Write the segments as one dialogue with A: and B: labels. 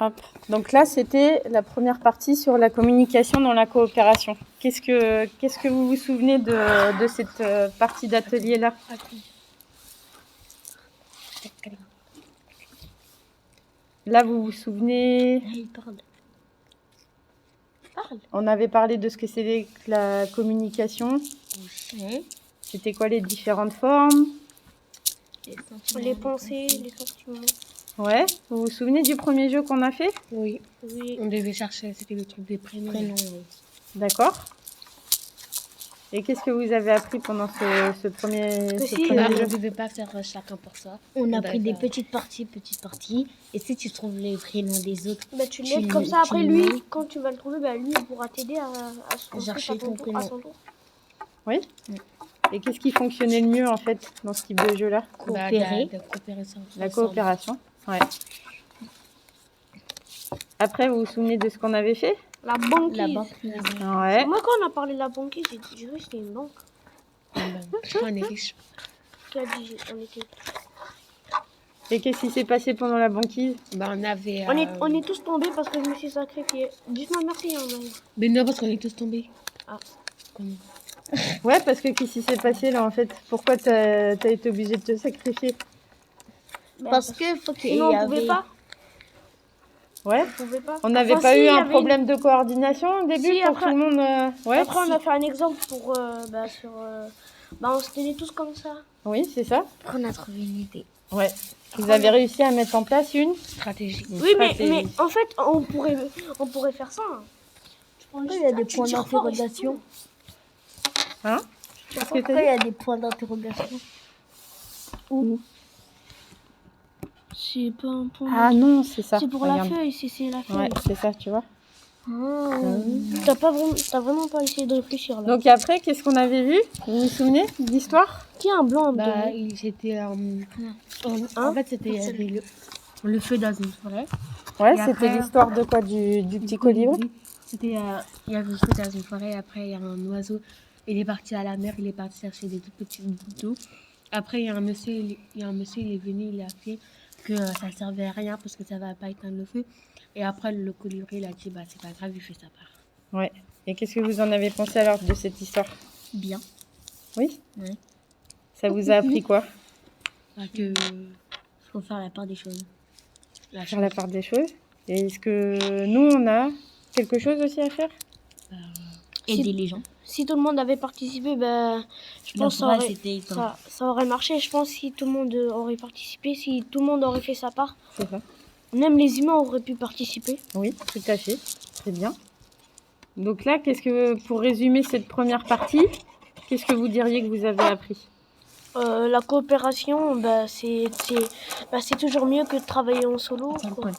A: Hop. Donc là, c'était la première partie sur la communication dans la coopération. Qu'est-ce que vous vous souvenez de cette partie d'atelier-là? Là, vous vous souvenez? On avait parlé de ce que c'était que la communication.
B: Oui.
A: C'était quoi les différentes formes?
C: Les pensées, les sentiments.
A: Ouais. Vous vous souvenez du premier jeu qu'on a fait?
B: Oui.
C: Oui.
B: On devait chercher, c'était le truc des prénoms.
C: Oui.
A: D'accord. Et qu'est-ce que vous avez appris pendant ce premier
C: Que
A: ce
C: si,
A: premier
B: On
A: jeu?
B: ne devait pas faire chacun pour ça.
D: On a
B: On
D: pris des
B: avait-
D: petites parties. Et si tu trouves les prénoms des autres,
C: Bah, tu
D: Tu-
C: l'aides comme ça.
D: tu
C: Après,
D: le
C: lui,
D: mets.
C: quand tu vas le trouver, bah, lui, il pourra t'aider à se construire
D: Chercher ton
C: à
D: prénom.
C: son tour.
A: Oui. Et qu'est-ce qui fonctionnait le mieux en fait dans ce type de jeu-là?
D: coopérer.
B: De coopérer ça.
A: La coopération. Ouais. Après, vous vous souvenez de ce qu'on avait fait?
C: La banquise.
D: La banque.
A: Ouais.
C: Moi, quand on a parlé de la banquise, j'ai cru que c'était une banque.
B: On est riche.
C: Qui a dit on était...
A: Et qu'est-ce qui s'est passé pendant la banquise?
B: On avait.
C: On est tous tombés parce que je me suis sacrifiée. Dites-moi merci, hein, Maï.
B: Mais non, parce qu'on est tous tombés.
C: Ah.
B: Comment?
A: Ouais, parce que qu'est-ce qui s'est passé là en fait? Pourquoi t'as été obligé de te sacrifier?
D: Parce que faut qu'il y
C: Sinon, on
D: avait...
C: pouvait pas.
A: Ouais.
C: On pouvait pas.
A: On n'avait
C: Enfin,
A: pas
C: si,
A: eu
C: il y
A: un
C: avait
A: problème de coordination au début
C: Si,
A: pour
C: après-
A: tout le monde Ouais.
C: Après, on a fait un exemple pour... on se tenait tous comme ça.
A: Oui, c'est ça.
D: Après, on a trouvé une idée.
A: Ouais. Vous avez réussi à mettre en place une
B: Stratégie.
A: une
C: Oui,
A: stratégie.
C: mais en fait, on pourrait faire ça. Hein.
D: Après, il y a des
C: Tu
D: points
C: tires fort et
D: d'interrogation.
A: Hein? Qu'est-ce que
D: Après,
A: t'as
D: il y
A: dit?
D: a des points d'interrogation.
C: C'est pas un point.
A: Ah non, c'est ça.
C: c'est pour
A: Regarde.
C: la feuille, c'est la feuille.
A: Ouais, c'est ça, tu vois.
C: T'as vraiment pas essayé de réfléchir là.
A: Donc après, qu'est-ce qu'on avait vu? Vous vous souvenez d'histoire?
C: Qui a un blanc à me
B: Bah,
C: donner
B: j'étais. En fait, c'était il y avait le feu dans une forêt.
A: Ouais,
B: Et
A: c'était
B: après-
A: l'histoire de quoi? Du petit colibri?
B: C'était. Il y avait le feu dans une forêt. Après, il y a un oiseau. Il est parti à la mer. Il est parti chercher des toutes petites bouts d'eau. Après, il y a un monsieur. Il est venu. Il a fait que ça servait à rien parce que ça va pas éteindre le feu. Et après, le colibri, il a dit, bah, c'est pas grave, il fait sa part.
A: Ouais. Et qu'est-ce que vous en avez pensé alors de cette histoire?
D: Bien.
A: Oui?
D: Ouais.
A: Ça vous a appris quoi?
B: Bah, que.
D: Faut faire la part des choses.
A: Faire la part des choses. Et est-ce que nous, on a quelque chose aussi à faire?
D: Aider les gens.
C: Si tout le monde avait participé, ben, je
D: La
C: pense que
D: forêt, c'était éteint.
C: ça aurait marché. Je pense si tout le monde aurait participé, si tout le monde aurait fait sa part,
A: C'est ça.
C: même les humains auraient pu participer.
A: Oui, tout à fait. Très bien. Donc là, pour résumer cette première partie, qu'est-ce que vous diriez que vous avez appris?
C: La coopération, c'est toujours mieux que de travailler en solo. quoi.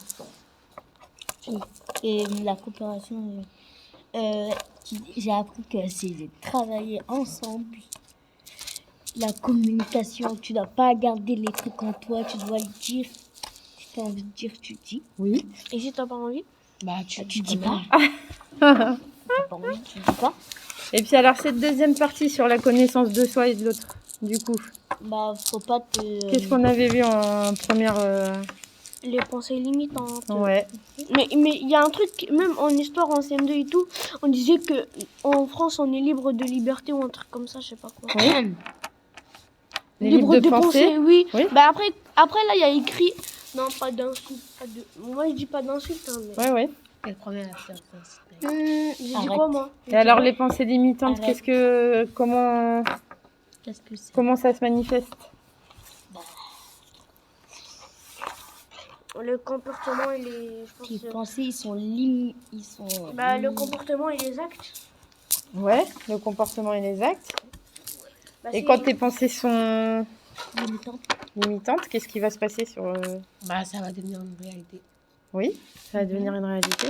D: Et la coopération, j'ai appris que c'est de travailler ensemble. La communication, tu dois pas garder les trucs en toi, tu dois le dire. Si tu as envie de dire, tu dis.
A: Oui.
C: Et si t'as pas envie?
B: Bah,
D: Tu dis pas.
A: Ah.
D: T'as pas envie, tu dis pas.
A: Et puis alors, cette deuxième partie sur la connaissance de soi et de l'autre, du coup,
D: Bah, faut pas te...
A: qu'est-ce qu'on avait vu en première...
C: Les pensées limitantes.
A: Ouais.
C: Mais il y a un truc, même en histoire, en CM2 et tout, on disait que en France, on est libre de liberté ou un truc comme ça, je sais pas quoi.
A: Oui. Les libres de penser.
C: oui.
A: Oui.
C: Bah après là, il y a écrit... Non, pas d'insulte. Moi, je dis pas d'insulte, hein, mais...
A: Ouais, ouais.
B: Et le premier, c'est
C: J'ai dit
D: Arrête.
C: quoi, moi?
A: Et alors, les pensées limitantes,
D: Arrête.
A: comment
D: Qu'est-ce que c'est?
A: ça se manifeste?
C: Le comportement et les...
D: Tes
C: Je pense,
D: pensées, ils sont
C: le comportement et les actes.
A: Ouais, le comportement et les actes.
C: Bah,
A: Et
C: c'est-
A: quand tes pensées sont
D: limitantes.
A: limitantes, qu'est-ce qui va se passer sur...
B: Bah, ça va devenir une réalité.
A: Oui, ça va devenir une réalité.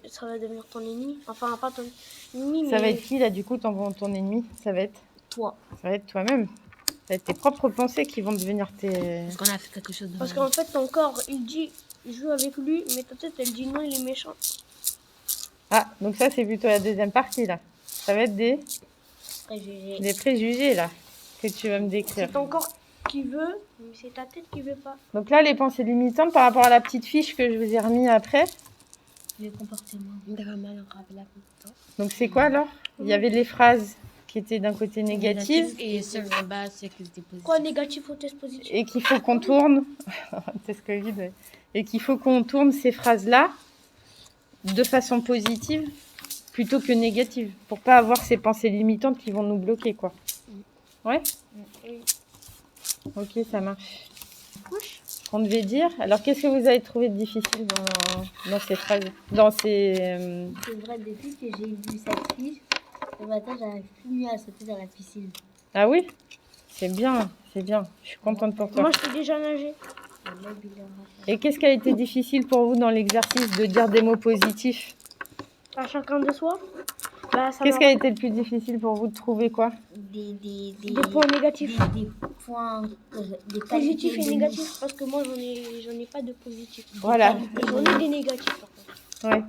C: Ça va devenir ton ennemi. Enfin, pas ton ennemi, mais...
A: Ça va être qui, là, du coup, ton ennemi? Ça va être toi-même. Ça va être tes propres pensées qui vont devenir tes...
B: Parce qu'on a fait quelque chose de
C: Parce
B: mal.
C: qu'en fait, ton corps, il dit, joue avec lui, mais ta tête, elle dit non, il est méchant.
A: Ah, donc ça, c'est plutôt la deuxième partie, là. Ça va être des
D: Préjugés.
A: préjugés, là, que tu vas me décrire.
C: C'est ton corps qui veut, mais c'est ta tête qui veut pas.
A: Donc là, les pensées limitantes par rapport à la petite fiche que je vous ai remis après.
D: Le comportement.
B: Grammaire, on rappelle la compétence.
A: Donc c'est quoi alors? Il y avait les phrases qui étaient d'un côté négatives
B: Et celle en bas, c'est que c'était positif.
C: Quoi, négatif ou test positif?
A: et qu'il faut qu'on tourne. Test Covid, ouais. Et qu'il faut qu'on tourne ces phrases-là de façon positive plutôt que négative pour pas avoir ces pensées limitantes qui vont nous bloquer, quoi. Ouais?
C: Oui.
A: Ok, ça marche. On devait dire. Alors, qu'est-ce que vous avez trouvé de difficile dans ces phrases, dans ces
D: C'est vrai, depuis que j'ai vu cette fiche, le matin, j'arrive plus mieux à sauter dans la piscine.
A: Ah oui? C'est bien, c'est bien. Je suis contente pour toi.
C: Moi, je sais déjà nager.
D: Le lab, il est en train.
A: Et qu'est-ce qui a été difficile pour vous dans l'exercice de dire des mots positifs?
C: À chacun de soi. Bah, ça
A: Qu'est-ce
C: m'a-
A: qui a été le plus difficile pour vous de trouver, quoi?
D: Des
C: Des points négatifs.
D: Des points, des
C: Positifs
D: qualités
C: et
D: de
C: négatifs. Parce que moi, j'en ai pas de positifs.
A: Voilà.
C: J'en ai des négatifs, par contre.
A: Ouais.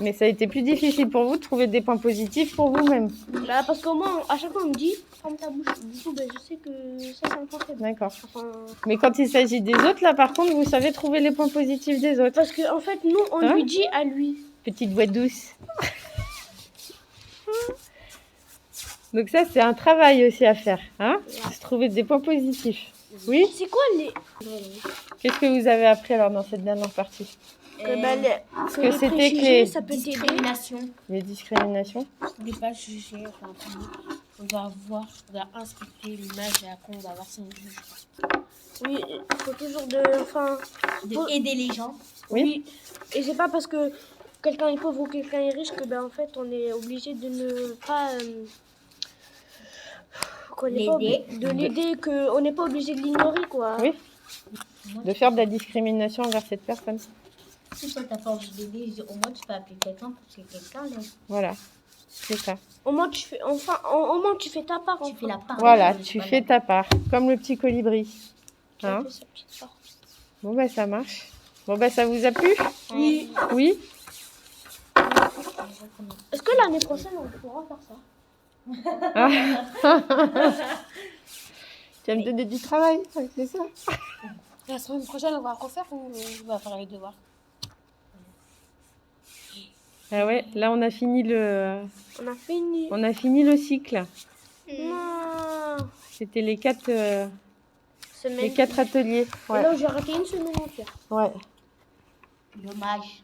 A: Mais ça a été plus difficile pour vous de trouver des points positifs pour vous-même.
C: Bah, parce que moi, à chaque fois, on me dit, ferme ta bouche. Du coup, bah, je sais que ça, c'est un point faible.
A: D'accord.
C: Enfin,
A: Mais quand il s'agit des autres, là, par contre, vous savez trouver les points positifs des autres.
C: parce que, en fait, nous, on
A: Hein
C: lui dit à lui.
A: Petite voix douce. Donc ça, c'est un travail aussi à faire, hein? Se trouver des points positifs. Oui?
C: C'est quoi les.
A: Qu'est-ce que vous avez appris alors dans cette dernière partie?
C: Que, bah,
A: Ce que c'était que les
C: ça peut t'aider.
D: discrimination.
A: Les discriminations.
B: On ne pas juger, enfin, on doit voir, on doit inspecter l'image et après on va voir si on juge.
C: Oui, il faut toujours de. Enfin.
D: Aider les gens.
A: Oui.
C: Et c'est pas parce que quelqu'un est pauvre ou quelqu'un est riche que, ben, en fait, on est obligé de ne pas. Qu'on n'est pas
D: L'aider.
C: obli- de l'aider, qu'on n'est pas obligé de l'ignorer, quoi.
A: Oui. De faire de la discrimination envers cette personne.
D: Si toi t'as pas envie d'aider, au moins tu peux appeler quelqu'un pour que quelqu'un l'aide.
A: Voilà. C'est ça.
C: Au moins, tu fais, enfin, au moins, tu fais ta part.
D: Tu fais la part.
A: Voilà, tu fais ta part. Comme le petit colibri.
C: Tu as
A: Hein?
C: fait sa petite part.
A: Bon, bah, ça marche. Bon, bah, ça vous a plu?
C: Oui.
A: Oui?
C: Est-ce que l'année prochaine, on pourra faire ça?
A: Tu vas me donner du travail, c'est ça?
B: La semaine prochaine, on va refaire ou on va faire les devoirs?
A: Ah ouais, là, on a fini
C: On a fini.
A: le cycle.
C: Non.
A: C'était les 4
C: Semaine.
A: ateliers.
C: Et
A: Ouais.
C: là, j'ai raté une semaine entière.
A: Ouais.
D: Dommage.